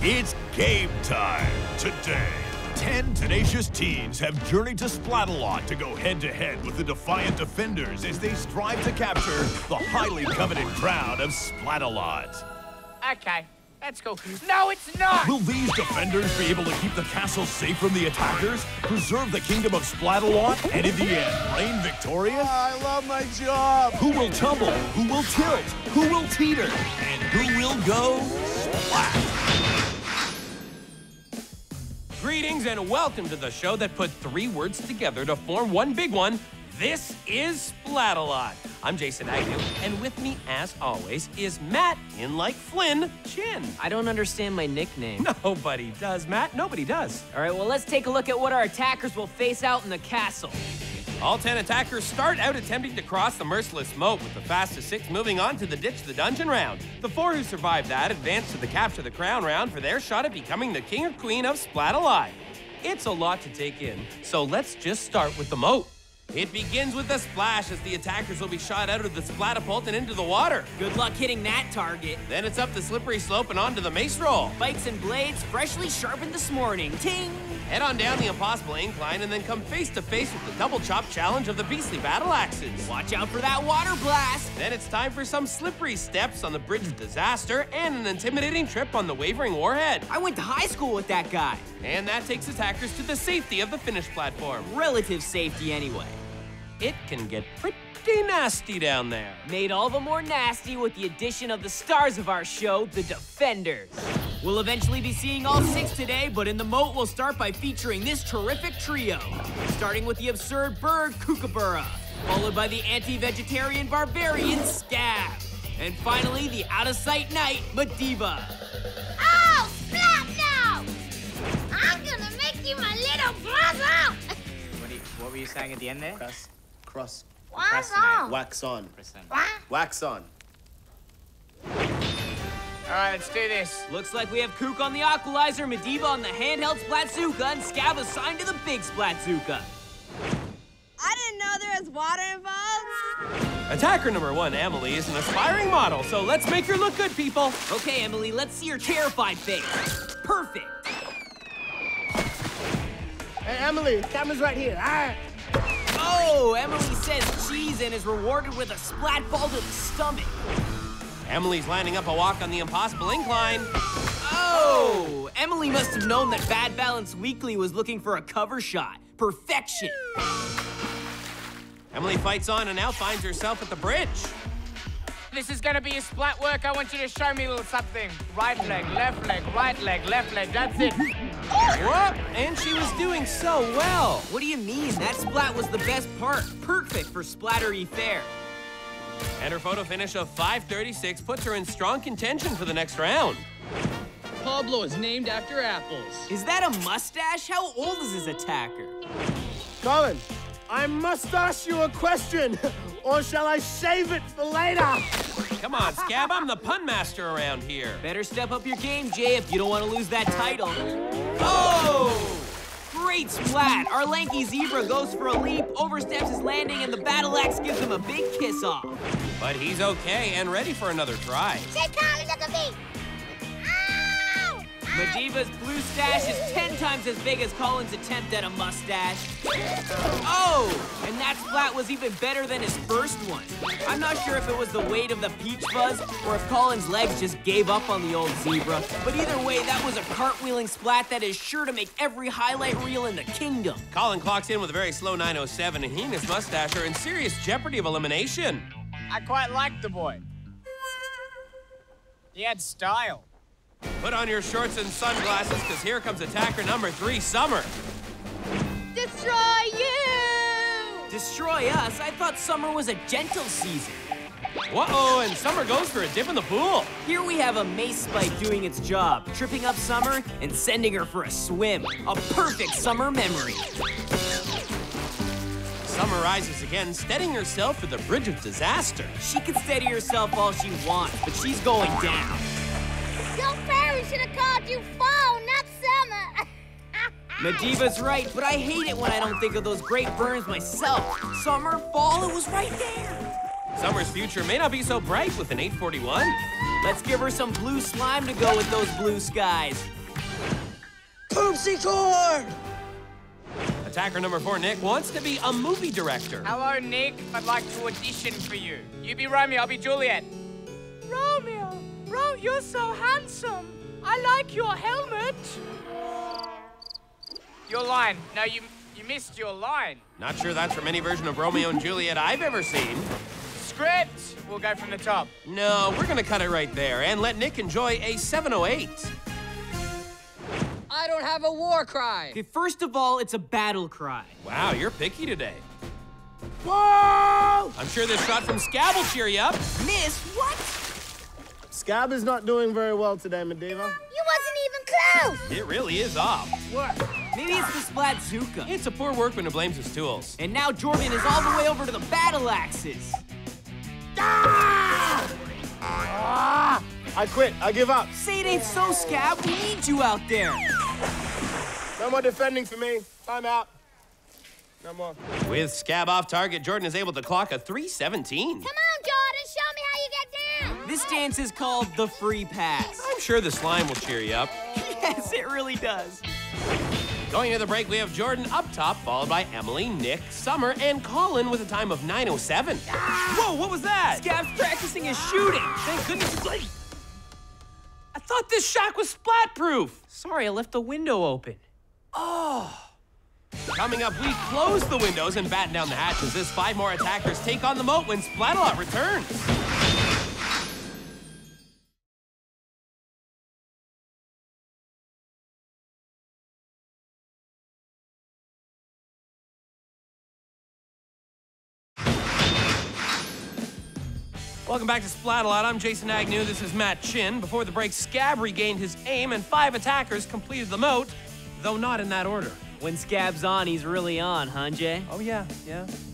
It's game time. Today, 10 tenacious teens have journeyed to Splatalot to go head-to-head with the defiant Defenders as they strive to capture the highly coveted crown of Splatalot. Okay, that's cool. No, it's not! Will these Defenders be able to keep the castle safe from the attackers, preserve the kingdom of Splatalot, and in the end, reign victorious? Oh, I love my job! Who will tumble? Who will tilt? Who will teeter? And who will go splat? Greetings and welcome to the show that put three words together to form one big one. This is Splatalot. I'm Jason Agnew, and with me, as always, is Matt, in like Flynn, Chin. I don't understand my nickname. Nobody does, Matt. Nobody does. All right, well, let's take a look at what our attackers will face out in the castle. All 10 attackers start out attempting to cross the merciless moat, with the fastest 6 moving on to the ditch the dungeon round. The 4 who survive that advance to the capture the crown round for their shot at becoming the king or queen of Splatalot. It's a lot to take in, so let's just start with the moat. It begins with a splash as the attackers will be shot out of the splatapult and into the water. Good luck hitting that target. Then it's up the slippery slope and onto the mace roll. Spikes and blades freshly sharpened this morning. Ting! Head on down the impossible incline and then come face to face with the double chop challenge of the beastly battle axes. Watch out for that water blast. Then it's time for some slippery steps on the bridge of disaster and an intimidating trip on the wavering warhead. I went to high school with that guy. And that takes attackers to the safety of the finish platform. Relative safety anyway. It can get pretty nasty down there. Made all the more nasty with the addition of the stars of our show, the Defenders. We'll eventually be seeing all 6 today, but in the moat we'll start by featuring this terrific trio. Starting with the absurd bird, Kookaburra, followed by the anti-vegetarian barbarian, Scab, and finally the out-of-sight knight, Madiva. Oh, Splat, no! I'm gonna make you my little brother! What were you saying at the end there? Cross. What's on? Wax on. What? Wax on. All right, let's do this. Looks like we have Kook on the Aqualizer, Madiva on the handheld Splatzuka, and Scab assigned to the big Splatzuka. I didn't know there was water involved. Attacker number 1, Emily, is an aspiring model, so let's make her look good, people. Okay, Emily, let's see your terrified face. Perfect. Hey, Emily, camera's right here. Ah. Oh, Emily says cheese and is rewarded with a splat ball to the stomach. Emily's lining up a walk on the impossible incline. Oh! Emily must have known that Bad Balance Weekly was looking for a cover shot. Perfection. Emily fights on and now finds herself at the bridge. This is gonna be a splat work. I want you to show me a little something. Right leg, left leg, right leg, left leg. That's it. Whoop! And she was doing so well. What do you mean? That splat was the best part. Perfect for splattery fare. And her photo finish of 5:36 puts her in strong contention for the next round. Pablo is named after apples. Is that a mustache? How old is this attacker? Colin, I must ask you a question, or shall I save it for later? Come on, Scab, I'm the pun master around here. Better step up your game, Jay, if you don't want to lose that title. Oh! Great splat! Our lanky zebra goes for a leap, oversteps his landing, and the battle axe gives him a big kiss off. But he's okay and ready for another try. Say, Carly, look at me! Ow! Madiva's blue stash is 10 times as big as Colin's attempt at a mustache. Oh! And that splat was even better than his first one. I'm not sure if it was the weight of the peach fuzz or if Colin's legs just gave up on the old zebra. But either way, that was a cartwheeling splat that is sure to make every highlight reel in the kingdom. Colin clocks in with a very slow 907, and he and his mustache are in serious jeopardy of elimination. I quite liked the boy. He had style. Put on your shorts and sunglasses, because here comes attacker number 3, Summer. Destroy you! Destroy us? I thought summer was a gentle season. Whoa, and Summer goes for a dip in the pool. Here we have a mace spike doing its job, tripping up Summer and sending her for a swim. A perfect summer memory. Summer rises again, steadying herself for the bridge of disaster. She can steady herself all she wants, but she's going down. Your fairy should have called you Fall, not Summer. Madiva's right, but I hate it when I don't think of those great burns myself. Summer, fall, it was right there. Summer's future may not be so bright with an 841. Let's give her some blue slime to go with those blue skies. Poopsie corn! Attacker number 4, Nick, wants to be a movie director. Hello, Nick. I'd like to audition for you. You be Romeo, I'll be Juliet. Romeo, you're so handsome. I like your helmet. Your line. No, you missed your line. Not sure that's from any version of Romeo and Juliet I've ever seen. Script. We'll go from the top. No, we're gonna cut it right there and let Nick enjoy a 708. I don't have a war cry. Okay, first of all, it's a battle cry. Wow, you're picky today. Whoa! I'm sure this shot from Scab will cheer you up. Miss, what? Scab is not doing very well today, Medeva. You wasn't even close. It really is off. What? Maybe it's the Splatzuka. It's a poor workman who blames his tools. And now Jordan is all the way over to the battle axes. I quit. I give up. Say it ain't so, Scab. We need you out there. No more defending for me. Time out. No more. With Scab off target, Jordan is able to clock a 317. Come on, Jordan. Show me how you get down. This dance is called the free pass. I'm sure the slime will cheer you up. Yes, it really does. Going to the break, we have Jordan up top, followed by Emily, Nick, Summer, and Colin with a time of 9:07. Whoa, what was that? Scab's practicing his shooting. Thank goodness it's like... I thought this shack was splat-proof. Sorry, I left the window open. Coming up, we close the windows and batten down the hatches as 5 more attackers take on the Moat when Splatalot returns. Welcome back to Splatalot. I'm Jason Agnew. This is Matt Chin. Before the break, Scab regained his aim and 5 attackers completed the Moat, though not in that order. When Scab's on, he's really on, huh, Jay? Oh, yeah,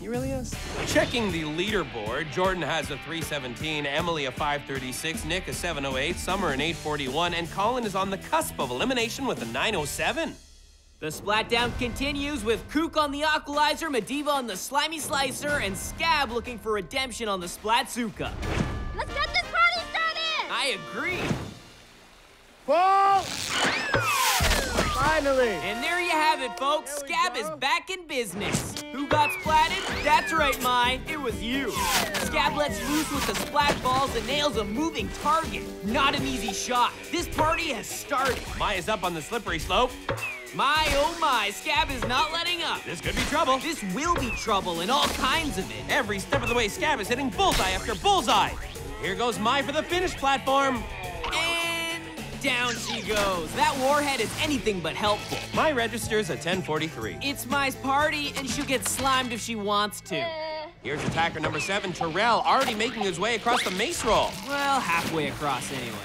he really is. Checking the leaderboard, Jordan has a 317, Emily a 536, Nick a 708, Summer an 841, and Colin is on the cusp of elimination with a 907. The splat down continues with Kook on the Aqualizer, Medeva on the Slimy Slicer, and Scab looking for redemption on the Splatzuka. Let's get this party started. I agree. Whoa! Finally. And there you have it, folks. Scab is back in business. Who got splatted? That's right, mine. It was you. Scab lets loose with the splat balls and nails a moving target. Not an easy shot. This party has started. Maya's up on the slippery slope. My, oh my, Scab is not letting up. This could be trouble. This will be trouble, and all kinds of it. Every step of the way, Scab is hitting bullseye after bullseye. Here goes Mai for the finish platform. And down she goes. That warhead is anything but helpful. Mai registers a 1043. It's Mai's party, and she'll get slimed if she wants to. Here's attacker number 7, Terrell, already making his way across the mace roll. Well, halfway across anyway.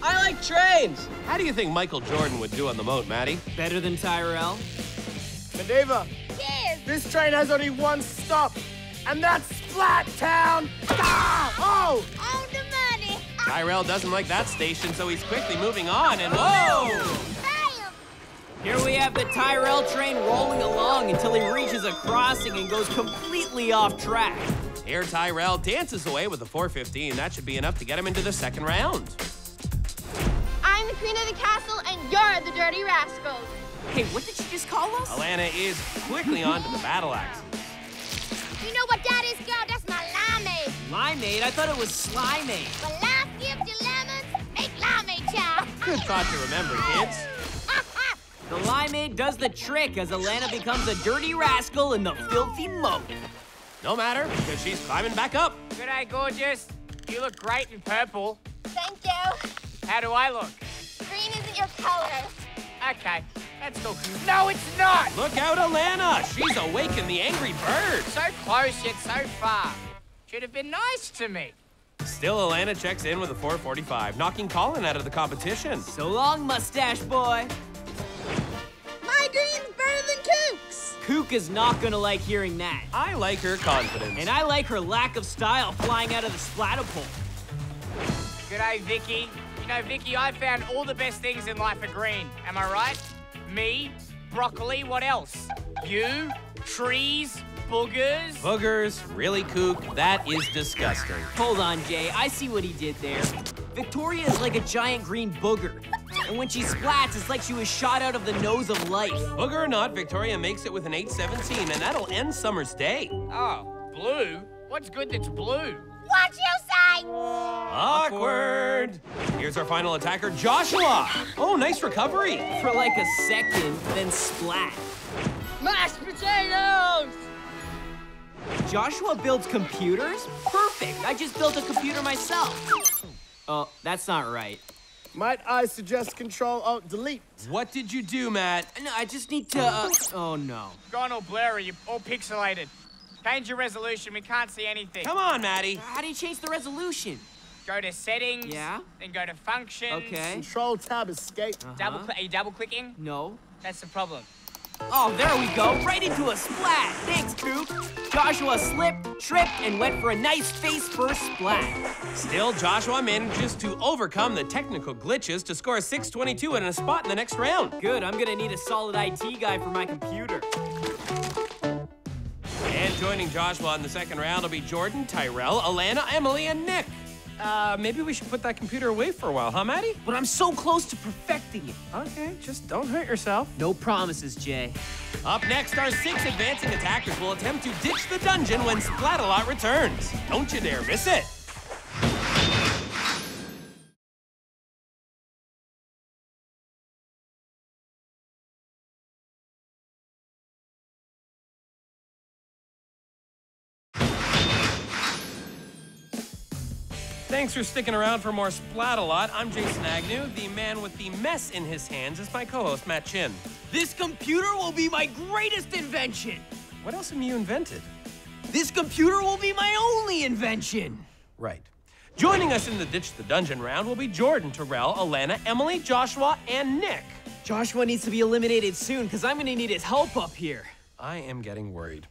I like trains. How do you think Michael Jordan would do on the Moat, Maddie? Better than Tyrell? Medeva, Yes. this train has only one stop, and that's Splat Town. Ah! Oh! On the money. Tyrell doesn't like that station, so he's quickly moving on, and whoa! Bam. Here we have the Tyrell train rolling along until he reaches a crossing and goes completely off track. Here Tyrell dances away with a 415. That should be enough to get him into the second round. I'm the queen of the castle, and you're the dirty rascals. Hey, what did she just call us? Alana is quickly on to the battle axe. You know what that is, girl? That's my limeade. Limeade? I thought it was Slimeade. When life gives you lemons, make limeade, child. Good thought to remember, kids. The Limeade does the trick as Alana becomes a dirty rascal in the filthy Moat. No matter, because she's climbing back up. G'day, gorgeous. You look great in purple. Thank you. How do I look? Green isn't your color. Okay, that's cool. No, it's not! Look out, Alana! She's awakened the angry bird. So close yet so far. Should have been nice to me. Still, Alana checks in with a 445, knocking Colin out of the competition. So long, mustache boy. My green's better than Kook's. Kook is not gonna like hearing that. I like her confidence. And I like her lack of style flying out of the splatapole. G'day, Vicky. You know, Vicky, I found all the best things in life are green. Am I right? Me, broccoli, what else? You, trees, boogers. Boogers, really, Kook? That is disgusting. Hold on, Jay. I see what he did there. Victoria is like a giant green booger. And when she splats, it's like she was shot out of the nose of life. Booger or not, Victoria makes it with an 8-17, and that'll end Summer's day. Oh, blue? What's good that's blue? What you say? Awkward. Here's our final attacker, Joshua. Oh, nice recovery. For like a second, then splat. Mashed potatoes! Joshua builds computers? Perfect. I just built a computer myself. Oh, that's not right. Might I suggest Control-Alt-Delete? What did you do, Matt? No, I just need to, oh no. Gone all blurry, you're all pixelated. Change your resolution, we can't see anything. Come on, Maddie. How do you change the resolution? Go to settings. Yeah? Then go to functions. Okay. Control-Tab Escape. Are you double clicking? No. That's the problem. Oh, there we go. Right into a splat. Thanks, Coop. Joshua slipped, tripped, and went for a nice face-first splat. Still, Joshua manages to overcome the technical glitches to score a 622 and a spot in the next round. Good, I'm gonna need a solid IT guy for my computer. And joining Joshua in the second round will be Jordan, Tyrell, Alana, Emily, and Nick. Maybe we should put that computer away for a while, huh, Maddie? But I'm so close to perfecting it. Okay, just don't hurt yourself. No promises, Jay. Up next, our 6 advancing attackers will attempt to ditch the dungeon when Splatalot returns. Don't you dare miss it. Thanks for sticking around for more Splatalot. I'm Jason Agnew. The man with the mess in his hands is my co-host, Matt Chin. This computer will be my greatest invention. What else have you invented? This computer will be my only invention. Right. Joining us in the Ditch the Dungeon round will be Jordan, Terrell, Alana, Emily, Joshua, and Nick. Joshua needs to be eliminated soon, because I'm gonna need his help up here. I am getting worried.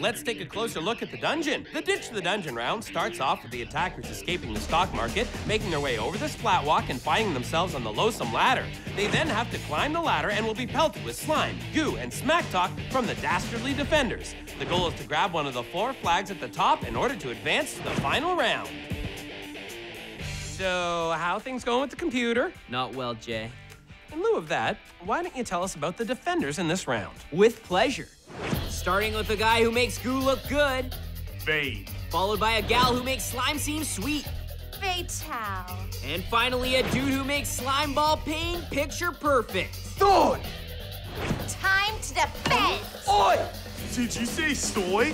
Let's take a closer look at the dungeon. The Ditch the Dungeon round starts off with the attackers escaping the stock market, making their way over the splat walk, and finding themselves on the loathsome ladder. They then have to climb the ladder and will be pelted with slime, goo, and smack talk from the dastardly defenders. The goal is to grab one of the 4 flags at the top in order to advance to the final round. So, how things going with the computer? Not well, Jay. In lieu of that, why don't you tell us about the defenders in this round? With pleasure. Starting with a guy who makes goo look good. Fade. Followed by a gal who makes slime seem sweet. Fatal. And finally, a dude who makes slime ball pain picture perfect. Soy! Time to defend. Oi! Did you say soy?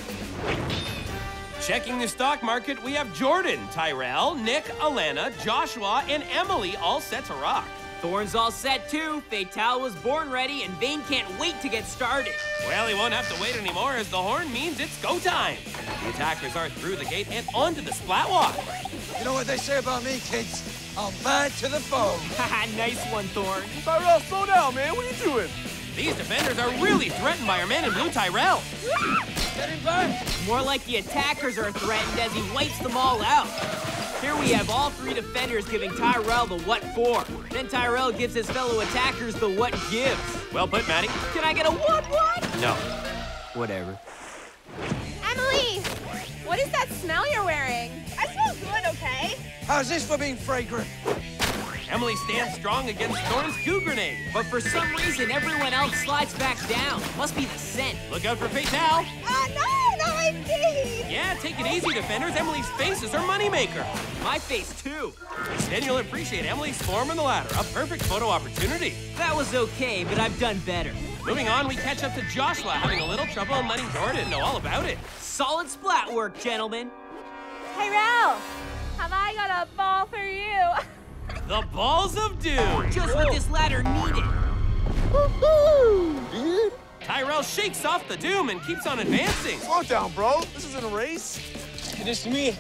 Checking the stock market, we have Jordan, Tyrell, Nick, Alana, Joshua, and Emily all set to rock. Thorn's all set too. Fatal was born ready, and Vane can't wait to get started. Well, he won't have to wait anymore, as the horn means it's go time. The attackers are through the gate and onto the splat walk. You know what they say about me, kids? I'm bad to the bone. Haha, nice one, Thorn. Tyrell, slow down, man. What are you doing? These defenders are really threatened by our man in blue, Tyrell. Get him back. More like the attackers are threatened as he wipes them all out. Here we have all 3 defenders giving Tyrell the what for. Then Tyrell gives his fellow attackers the what gives. Well put, Maddie. Can I get a what? No. Whatever. Emily, what is that smell you're wearing? I smell good, okay? How's this for being fragrant? Emily stands strong against Thorn's goo grenade. But for some reason, everyone else slides back down. Must be the scent. Look out for Fatal. No, not my feet! Yeah, take it easy, defenders. Emily's face is her moneymaker. My face, too. Then you'll appreciate Emily's form on the ladder. A perfect photo opportunity. That was okay, but I've done better. Moving on, we catch up to Joshua, having a little trouble in letting Jordan know all about it. Solid splat work, gentlemen. Hey, Ralph, have I got a ball for you? The balls of doom. Just what this ladder needed. Woohoo, dude. Tyrell shakes off the doom and keeps on advancing. Slow down, bro. This isn't a race. It is me.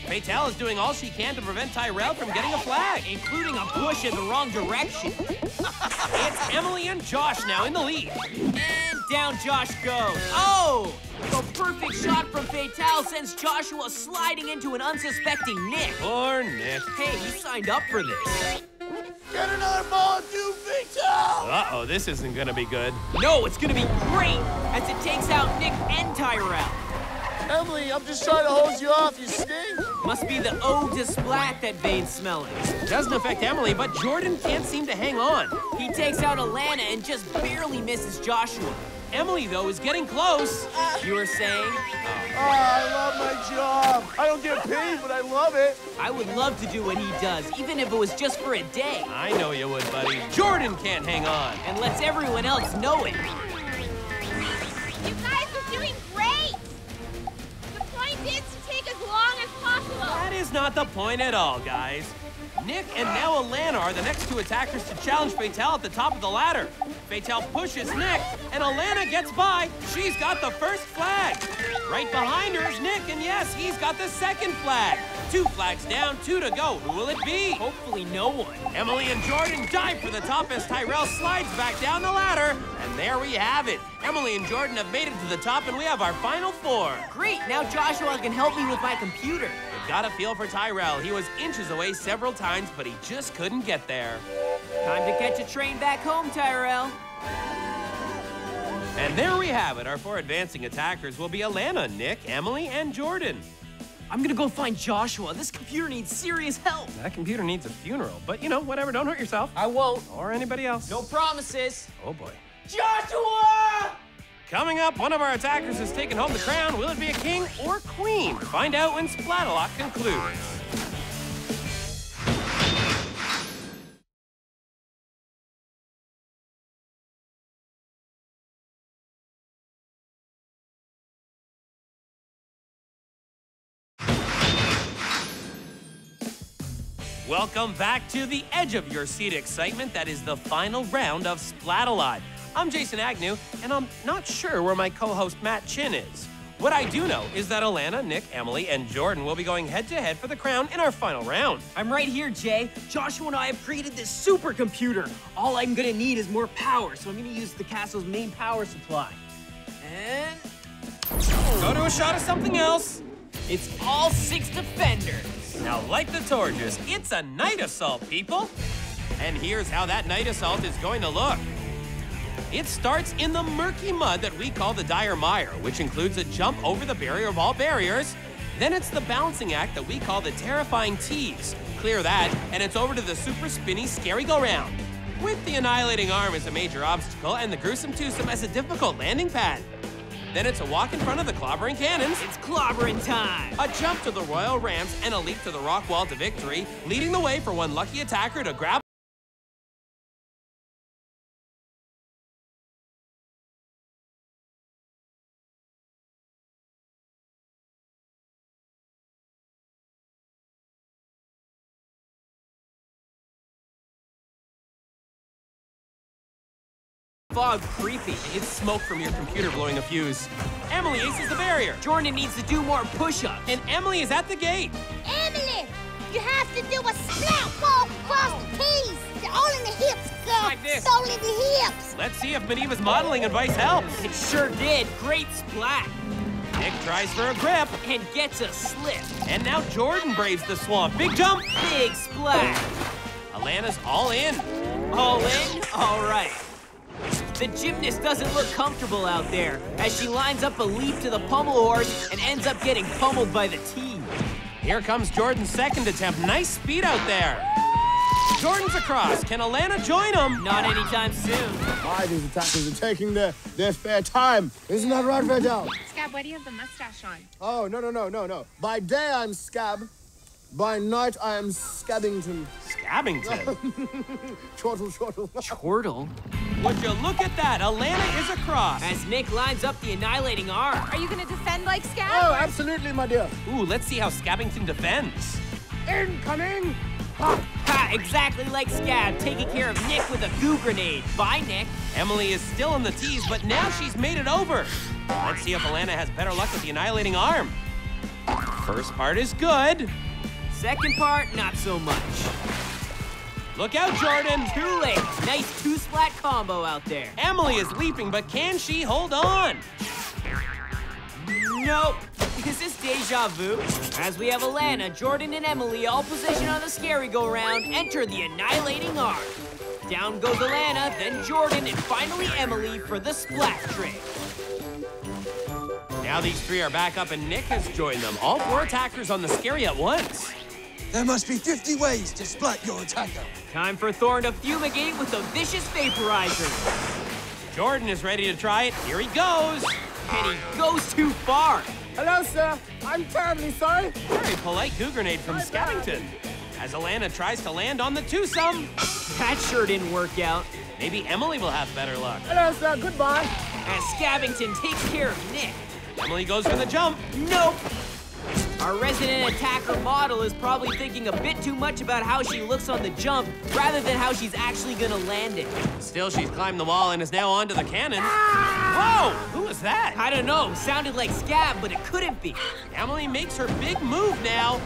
Fatal is doing all she can to prevent Tyrell from getting a flag. Including a push in the wrong direction. It's Emily and Josh now in the lead. And down Josh goes. Oh! The perfect shot from Fatal sends Joshua sliding into an unsuspecting Nick. Poor Nick. Hey, you signed up for this. Get another ball, you Fatal! Uh-oh, this isn't gonna be good. No, it's gonna be great, as it takes out Nick and Tyrell. Emily, I'm just trying to hose you off. You stink. Must be the ode to Splat that Vade's smelling. Doesn't affect Emily, but Jordan can't seem to hang on. He takes out Alana and just barely misses Joshua. Emily, though, is getting close. You were saying? Oh, I love my job. I don't get paid, but I love it. I would love to do what he does, even if it was just for a day. I know you would, buddy. Jordan can't hang on. And lets everyone else know it. You guys are doing great. The point is to take as long as possible. That is not the point at all, guys. Nick and now Alana are the next two attackers to challenge Fatal at the top of the ladder. Fatal pushes Nick, and Alana gets by. She's got the first flag. Right behind her is Nick, and yes, he's got the second flag. 2 flags down, 2 to go. Who will it be? Hopefully no one. Emily and Jordan dive for the top as Tyrell slides back down the ladder. And there we have it. Emily and Jordan have made it to the top, and we have our final 4. Great, now Joshua can help me with my computer. Got a feel for Tyrell. He was inches away several times, but he just couldn't get there. Time to catch a train back home, Tyrell. And there we have it. Our 4 advancing attackers will be Alana, Nick, Emily, and Jordan. I'm gonna go find Joshua. This computer needs serious help. That computer needs a funeral, but you know, whatever, don't hurt yourself. I won't. Or anybody else. No promises. Oh boy. Joshua! Coming up, one of our attackers has taken home the crown. Will it be a king or queen? Find out when Splatalot concludes. Welcome back to the edge of your seat excitement. That is the final round of Splatalot. I'm Jason Agnew, and I'm not sure where my co-host Matt Chin is. What I do know is that Alana, Nick, Emily, and Jordan will be going head-to-head for the crown in our final round. I'm right here, Jay. Joshua and I have created this supercomputer. All I'm gonna need is more power, so I'm gonna use the castle's main power supply. And... Go to a shot of something else. It's all 6 defenders. Now light the torches. It's a night assault, people. And here's how that night assault is going to look. It starts in the murky mud that we call the dire mire, which includes a jump over the barrier of all barriers. Then it's the balancing act that we call the terrifying tease. Clear that, and it's over to the super spinny scary go-round. With the annihilating arm as a major obstacle and the gruesome twosome as a difficult landing pad. Then it's a walk in front of the clobbering cannons. It's clobbering time. A jump to the royal ramps and a leap to the rock wall to victory, leading the way for one lucky attacker to grab fog creepy. It's smoke from your computer blowing a fuse. Emily aces the barrier. Jordan needs to do more push-ups. And Emily is at the gate. Emily, you have to do a splat walk across the keys. They're all in the hips, girl. Like this. All in the hips. Let's see if Medeva's modeling advice helps. It sure did. Great splat. Nick tries for a grip. And gets a slip. And now Jordan braves the swamp. Big jump. Big splash. Alana's all in. All in? All right. The gymnast doesn't look comfortable out there as she lines up a leap to the pommel horse and ends up getting pummeled by the team. Here comes Jordan's second attempt. Nice speed out there. Jordan's across. Can Alana join him? Not anytime soon. Why these attackers are taking their spare time. Isn't that right, Fatal? Scab, why do you have the mustache on? Oh, no. By day I'm Scab. By night I am Scabbington. Scabbington? Chortle. Chortle? Would you look at that? Alana is across. As Nick lines up the annihilating arm. Are you gonna defend like Scab? Oh, absolutely, my dear. Ooh, let's see how Scabbington defends. Incoming! Ha! Exactly like Scab, taking care of Nick with a goo grenade. Bye, Nick. Emily is still in the tease, but now she's made it over. Let's see if Alana has better luck with the annihilating arm. First part is good. Second part, not so much. Look out, Jordan. Too late. Nice 2-splat combo out there. Emily is leaping, but can she hold on? Nope. Is this deja vu? As we have Alana, Jordan, and Emily all positioned on the scary go-round, enter the annihilating arm. Down goes Alana, then Jordan, and finally Emily for the splat trick. Now these three are back up and Nick has joined them. All four attackers on the scary at once. There must be 50 ways to splat your attacker. Time for Thorn to fumigate with a vicious vaporizer. Jordan is ready to try it. Here he goes. And he goes too far. Hello, sir. I'm terribly sorry. Very polite goo grenade from Scavengton. As Alana tries to land on the twosome. That sure didn't work out. Maybe Emily will have better luck. Hello, sir. Goodbye. As Scavengton takes care of Nick. Emily goes for the jump. Nope. Our resident attacker model is probably thinking a bit too much about how she looks on the jump rather than how she's actually gonna land it. Still, she's climbed the wall and is now onto the cannon. Whoa! Who was that? I don't know. Sounded like Scab, but it couldn't be. Emily makes her big move now.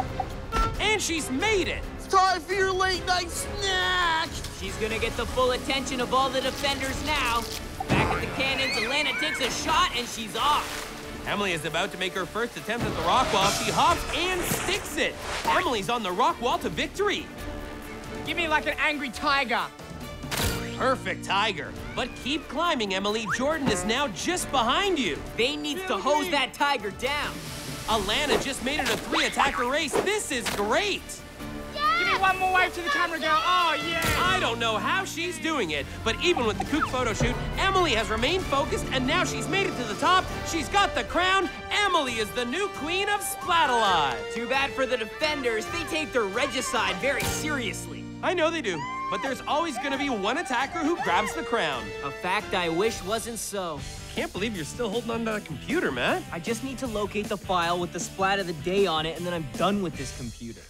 And she's made it. It's time for your late night snack. She's gonna get the full attention of all the defenders now. Back at the cannons, Alana takes a shot and she's off. Emily is about to make her first attempt at the rock wall. She hops and sticks it. Emily's on the rock wall to victory. Give me like an angry tiger. Perfect tiger. But keep climbing, Emily. Jordan is now just behind you. They needs to hose that tiger down. Alana just made it a 3-attacker race. This is great. Give me one more wave to the camera, girl. Oh, yeah. I don't know how she's doing it, but even with the kook photo shoot, Emily has remained focused, and now she's made it to the top. She's got the crown. Emily is the new Queen of Splatalot. Too bad for the defenders. They take their regicide very seriously. I know they do, but there's always going to be one attacker who grabs the crown. A fact I wish wasn't so. Can't believe you're still holding on to the computer, Matt. I just need to locate the file with the splat of the day on it, and then I'm done with this computer.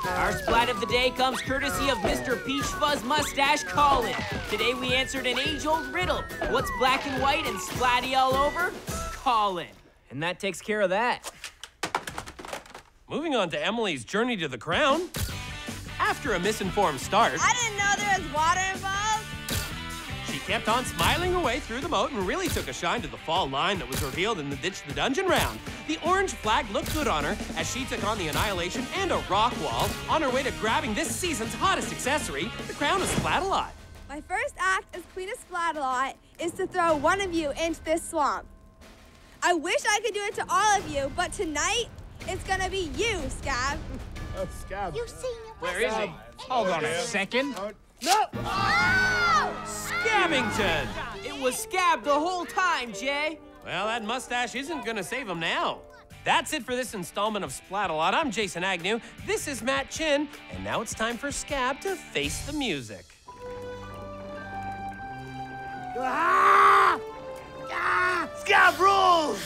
Our splat of the day comes courtesy of Mr. Peach Fuzz Mustache Colin. Today we answered an age-old riddle. What's black and white and splatty all over? Colin. And that takes care of that. Moving on to Emily's journey to the crown. After a misinformed start, I didn't know there was water involved. she kept on smiling her way through the moat and really took a shine to the fall line that was revealed in the Ditch the Dungeon round. The orange flag looked good on her as she took on the Annihilation and a rock wall on her way to grabbing this season's hottest accessory, the crown of Splatalot. My first act as Queen of Splatalot is to throw one of you into this swamp. I wish I could do it to all of you, but tonight, it's gonna be you, Scab. Oh, Scab. You seen it? Where is he? Hold on a second. No! Scavengton! It was Scab the whole time, Jay. Well, that mustache isn't gonna save him now. That's it for this installment of Splatalot. I'm Jason Agnew. This is Matt Chin. And now it's time for Scab to face the music. Scab rules!